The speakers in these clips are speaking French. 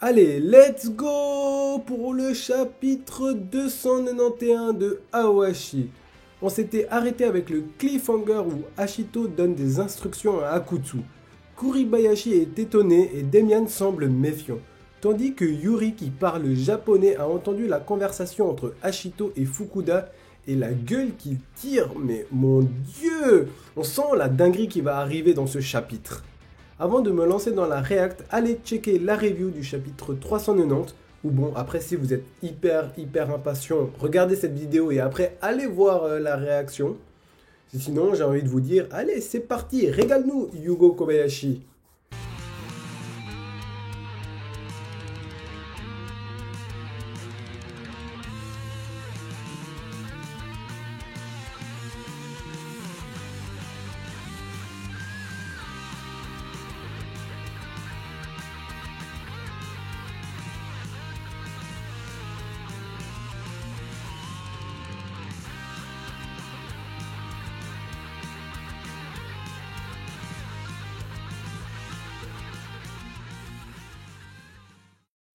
Allez, let's go pour le chapitre 291 de Aoashi. On s'était arrêté avec le cliffhanger où Ashito donne des instructions à Akutsu. Kuribayashi est étonné et Demian semble méfiant. Tandis que Yuri qui parle japonais a entendu la conversation entre Ashito et Fukuda et la gueule qu'il tire, mais mon dieu! On sent la dinguerie qui va arriver dans ce chapitre. Avant de me lancer dans la react, allez checker la review du chapitre 390. Ou bon, après si vous êtes hyper impatient, regardez cette vidéo et après allez voir la réaction. Sinon, j'ai envie de vous dire, allez, c'est parti, régale-nous Yugo Kobayashi.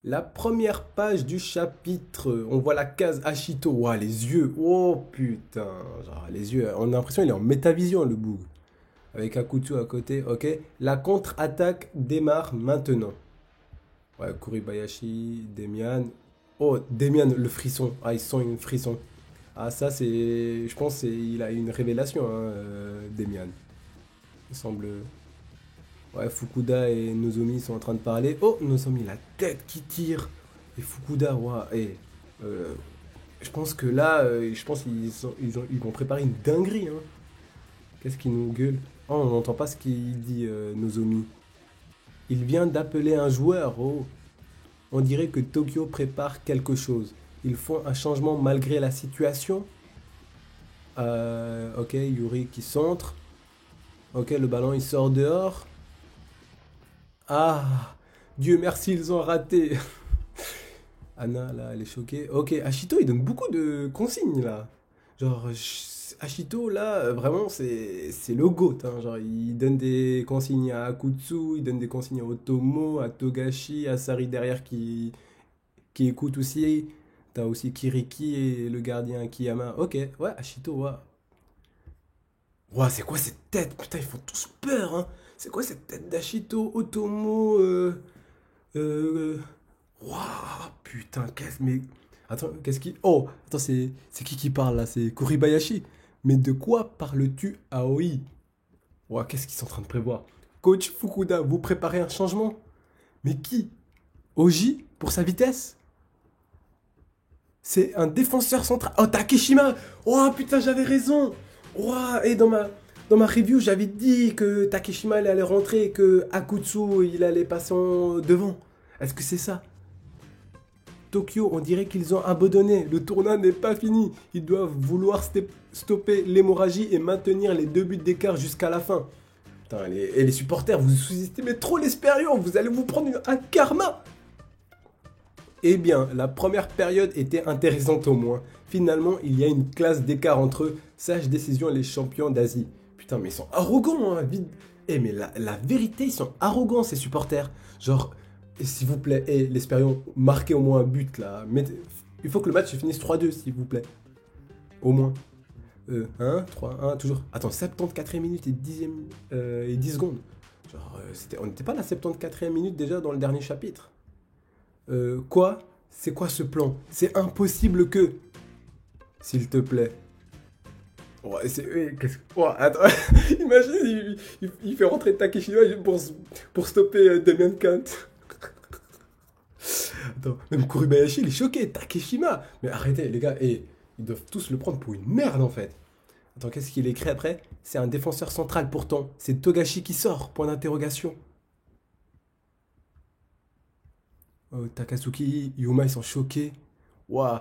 La première page du chapitre, on voit la case Ashito. Ouah, les yeux, oh putain, genre les yeux, on a l'impression qu'il est en métavision le boug. Avec Akutsu à côté, ok. La contre-attaque démarre maintenant. Ouais, Kuribayashi, Demian. Oh, Demian, le frisson. Ah, il sent une frisson. Ah, ça c'est, je pense il a une révélation, hein, Demian. Il semble... Ouais, Fukuda et Nozomi sont en train de parler. Oh, Nozomi, la tête qui tire. Et Fukuda, ouais, je pense que là, je pense qu'ils vont préparer une dinguerie. Hein. Qu'est-ce qu'il nous gueule? Oh, on n'entend pas ce qu'il dit, Nozomi. Il vient d'appeler un joueur. Oh, on dirait que Tokyo prépare quelque chose. Ils font un changement malgré la situation. Ok, Yuri qui centre. Ok, le ballon il sort dehors. Ah, Dieu merci, ils ont raté. Anna, là, elle est choquée. Ok, Ashito, il donne beaucoup de consignes, là. Genre, Ashito, là, vraiment, c'est le GOAT. Hein. Genre, il donne des consignes à Akutsu, il donne des consignes à Otomo, à Togashi, à Sari derrière qui écoute aussi. T'as aussi Kiriki et le gardien Kiyama. Ok, ouais, Ashito, ouais. Ouah, c'est quoi cette tête? Putain, ils font tous peur, hein. C'est quoi cette tête d'Ashito, Otomo, euh... Ouah, putain, qu'est-ce... Mais... Attends, qu'est-ce qui... Oh, attends, c'est qui parle, là? C'est Kuribayashi. Mais de quoi parles-tu, Aoi? Ouah, qu'est-ce qu'ils sont en train de prévoir? Coach Fukuda, vous préparez un changement? Mais qui? Oji, pour sa vitesse? C'est un défenseur central. Oh, Takeshima! Oh, putain, j'avais raison! Ouah, et dans ma review, j'avais dit que Takeshima il allait rentrer et que Akutsu il allait passer en devant. Est-ce que c'est ça? Tokyo, on dirait qu'ils ont abandonné. Le tournoi n'est pas fini. Ils doivent vouloir stopper l'hémorragie et maintenir les 2 buts d'écart jusqu'à la fin. Putain, et les supporters, vous sous-estimez trop l'expérience. Vous allez vous prendre un karma. Eh bien, la première période était intéressante au moins. Finalement, il y a une classe d'écart entre eux. Sage décision les champions d'Asie. Putain, mais ils sont arrogants, hein, vite. Eh, mais la vérité, ils sont arrogants, ces supporters. Genre, s'il vous plaît, l'Espérion, marquez au moins un but, là. Il faut que le match se finisse 3-2, s'il vous plaît. Au moins. 1, 3, 1, toujours. Attends, 74e minute et 10 secondes. Genre, on n'était pas à la 74e minute déjà dans le dernier chapitre. Quoi? C'est quoi ce plan? C'est impossible que... S'il te plaît. Ouais, attends, imagine, il fait rentrer Takeshima pour stopper Damian Kant. Attends, même Kuribayashi, il est choqué, Takeshima. Mais arrêtez, les gars, ils doivent tous le prendre pour une merde, en fait. Attends, qu'est-ce qu'il écrit après? C'est un défenseur central, pourtant. C'est Togashi qui sort, point d'interrogation. Oh, Takatsuki, Yuma, ils sont choqués. Waouh.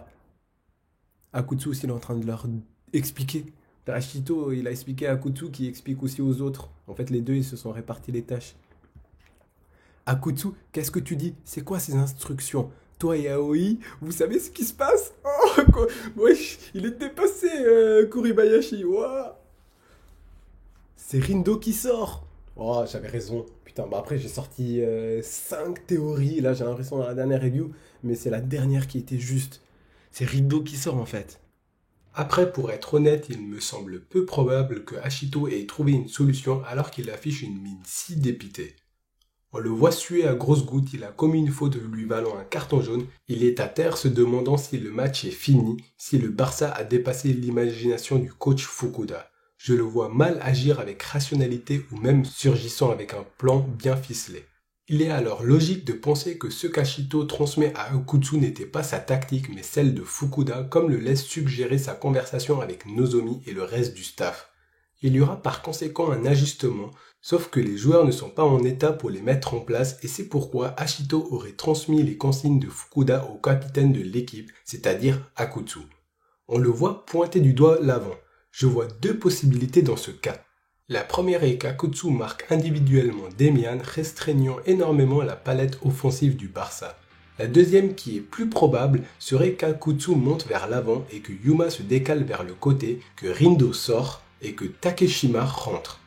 Akutsu aussi, il est en train de leur expliquer. Ashito, il a expliqué à Akutsu qui explique aussi aux autres. En fait, les deux, ils se sont répartis les tâches. Akutsu, qu'est-ce que tu dis? C'est quoi ces instructions? Toi et Aoi, vous savez ce qui se passe? Oh, quoi. Wesh, il est dépassé, Kuribayashi. Wow. C'est Rindo qui sort. Oh, j'avais raison. Putain, bah après, j'ai sorti 5 théories, là, j'ai l'impression, dans la dernière review, mais c'est la dernière qui était juste. C'est Rido qui sort, en fait. Après, pour être honnête, il me semble peu probable que Hachito ait trouvé une solution alors qu'il affiche une mine si dépitée. On le voit suer à grosses gouttes, il a commis une faute lui valant un carton jaune. Il est à terre se demandant si le match est fini, si le Barça a dépassé l'imagination du coach Fukuda. Je le vois mal agir avec rationalité ou même surgissant avec un plan bien ficelé. Il est alors logique de penser que ce qu'Hachito transmet à Okutsu n'était pas sa tactique mais celle de Fukuda comme le laisse suggérer sa conversation avec Nozomi et le reste du staff. Il y aura par conséquent un ajustement, sauf que les joueurs ne sont pas en état pour les mettre en place et c'est pourquoi Hachito aurait transmis les consignes de Fukuda au capitaine de l'équipe, c'est-à-dire Akutsu. On le voit pointer du doigt l'avant. Je vois deux possibilités dans ce cas. La première est qu'Akutsu marque individuellement Demian, restreignant énormément la palette offensive du Barça. La deuxième, qui est plus probable, serait qu'Akutsu monte vers l'avant et que Yuma se décale vers le côté, que Rindo sort et que Takeshima rentre.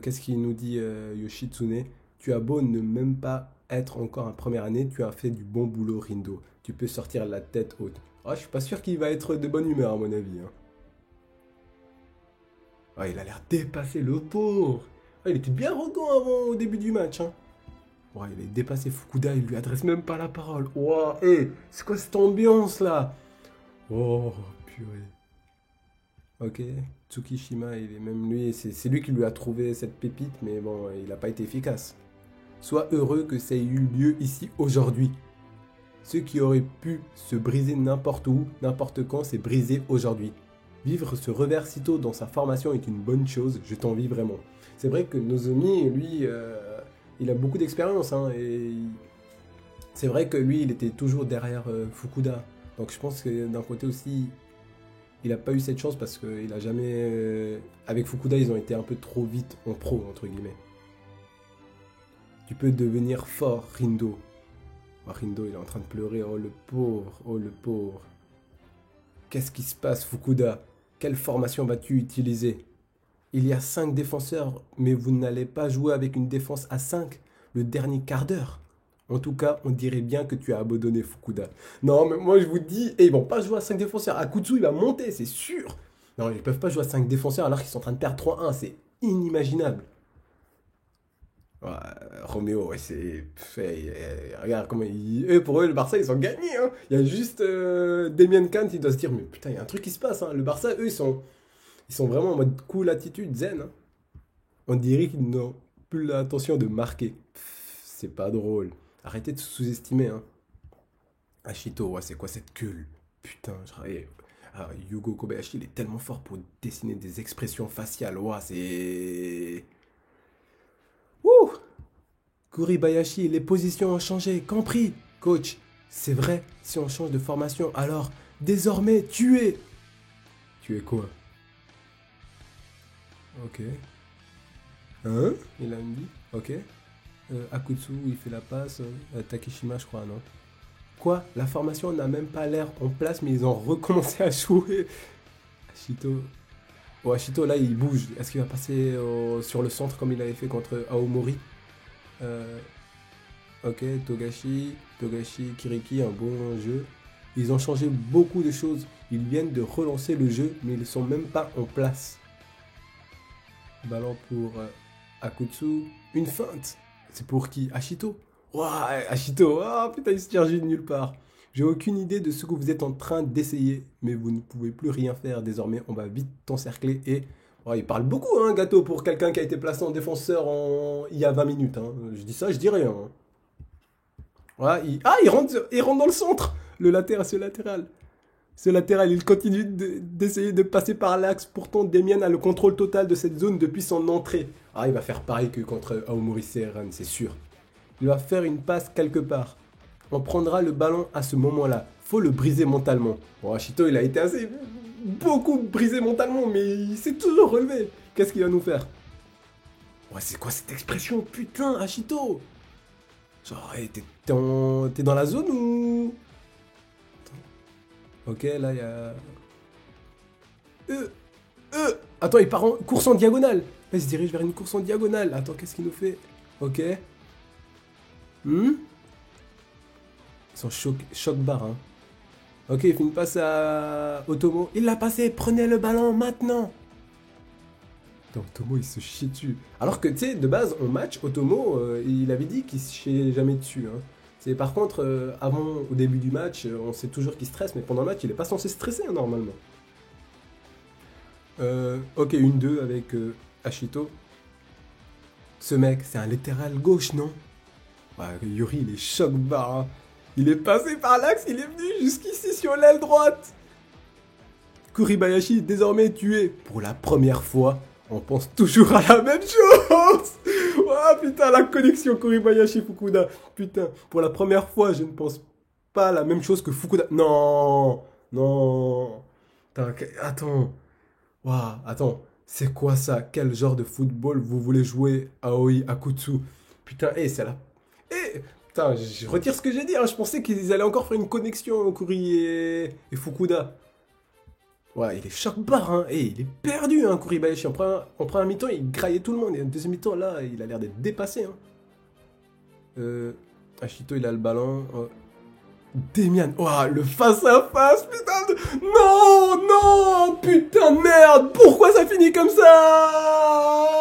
Qu'est-ce qu'il nous dit Yoshitsune? Tu as beau ne même pas être encore en première année, tu as fait du bon boulot Rindo. Tu peux sortir la tête haute. Ah, je suis pas sûr qu'il va être de bonne humeur à mon avis. Hein. Ah, il a l'air dépassé, le pauvre. Ah, il était bien rodant avant au début du match. Hein. Ouais, il est dépassé Fukuda, il lui adresse même pas la parole. Wow, hey, c'est quoi cette ambiance là? Oh, purée. Ok, Tsukishima, il est même lui, c'est lui qui lui a trouvé cette pépite, mais bon, il n'a pas été efficace. Sois heureux que ça ait eu lieu ici aujourd'hui. Ce qui aurait pu se briser n'importe où, n'importe quand, c'est brisé aujourd'hui. Vivre ce revers si tôt dans sa formation est une bonne chose, je t'envie vraiment. C'est vrai que Nozomi, lui, il a beaucoup d'expérience, hein, et c'est vrai que lui, il était toujours derrière Fukuda. Donc je pense que d'un côté aussi, il n'a pas eu cette chance parce qu'il a jamais... avec Fukuda, ils ont été un peu trop vite en pro, entre guillemets. Tu peux devenir fort, Rindo. Oh, Rindo, il est en train de pleurer. Oh, le pauvre. Oh, le pauvre. Qu'est-ce qui se passe, Fukuda? Quelle formation vas-tu utiliser? Il y a 5 défenseurs, mais vous n'allez pas jouer avec une défense à 5 le dernier quart d'heure. En tout cas, on dirait bien que tu as abandonné Fukuda. Non, mais moi je vous dis, ils vont pas jouer à 5 défenseurs. Akutsu, il va monter, c'est sûr. Non, ils peuvent pas jouer à 5 défenseurs alors qu'ils sont en train de perdre 3-1. C'est inimaginable. Ouais, Roméo, ouais, regarde comment eux, pour eux, le Barça, ils ont gagné. Hein. Il y a juste Damien Kant, il doit se dire, mais putain, il y a un truc qui se passe. Hein. Le Barça, eux, ils sont vraiment en mode cool attitude, zen. Hein. On dirait qu'ils n'ont plus l'intention de marquer. C'est pas drôle. Arrêtez de se sous-estimer. Hein. Ashito, ouais, c'est quoi cette queue? Putain, Yugo Kobayashi, il est tellement fort pour dessiner des expressions faciales. Ouais, c'est... Ouh! Kuribayashi, les positions ont changé. Compris, coach. C'est vrai, si on change de formation, alors désormais, tuer. Tuer quoi? Ok. Hein? Il a dit. Ok. Akutsu, il fait la passe. Takeshima, je crois, non? Quoi? La formation n'a même pas l'air en place, mais ils ont recommencé à jouer. Ashito. Oh, Ashito, là, il bouge. Est-ce qu'il va passer sur le centre comme il avait fait contre Aomori? Euh, ok, Togashi, Kiriki, un bon jeu. Ils ont changé beaucoup de choses. Ils viennent de relancer le jeu, mais ils ne sont même pas en place. Ballon pour Akutsu. Une feinte. C'est pour qui? Ashito. Ouah, Ashito. Ah, putain, il se tire de nulle part. J'ai aucune idée de ce que vous êtes en train d'essayer, mais vous ne pouvez plus rien faire désormais. On va vite t'encercler et... Oh, il parle beaucoup, hein, Gâteau, pour quelqu'un qui a été placé en défenseur il y a 20 minutes. Hein. Je dis ça, je dis rien. Hein. Voilà, il rentre dans le centre. Ce latéral, il continue d'essayer de passer par l'axe. Pourtant, Demian a le contrôle total de cette zone depuis son entrée. Ah, il va faire pareil que contre Aomori Seran, c'est sûr. Il va faire une passe quelque part. On prendra le ballon à ce moment-là. Faut le briser mentalement. Bon, Ashito, il a été assez... beaucoup brisé mentalement, mais il s'est toujours relevé. Qu'est-ce qu'il va nous faire? Ouais, c'est quoi cette expression? Putain, Ashito! Genre, hey, t'es dans la zone ou... Ok, là, il y a... Attends, il part en course en diagonale. Là, il se dirige vers une course en diagonale. Attends, qu'est-ce qu'il nous fait? Ok. Ils sont choc-barre, hein. Ok, il fait une passe à Otomo. Il l'a passé, prenez le ballon maintenant. Attends, Otomo, il se chie dessus. Alors que, tu sais, de base, en match, Otomo, il avait dit qu'il se chiait jamais dessus, hein. Par contre, avant, au début du match, on sait toujours qu'il stresse, mais pendant le match, il est pas censé stresser, hein, normalement. Ok, 1-2 avec Ashito. Ce mec, c'est un latéral gauche, non? Ouais, Yuri, il est choc-barre, hein. Il est passé par l'axe, il est venu jusqu'ici sur l'aile droite. Kuribayashi, désormais tué. Pour la première fois, on pense toujours à la même chose. Oh putain, la connexion Kuribayashi-Fukuda. Putain, pour la première fois, je ne pense pas à la même chose que Fukuda. Non, non. Attends. Waouh, attends. C'est quoi ça? Quel genre de football vous voulez jouer, Aoi Akutsu? Putain, c'est là. Putain, je retire ce que j'ai dit, hein. Je pensais qu'ils allaient encore faire une connexion, Kuri et Fukuda. Ouais, il est choc-barre, hein. Il est perdu, hein, Kuribayashi. En première mi-temps, il graillait tout le monde. Et en deuxième mi-temps, là, il a l'air d'être dépassé, hein. Ashito, il a le ballon. Demian. Oh, le face-à-face, putain de... Non, non, putain de merde. Pourquoi ça finit comme ça?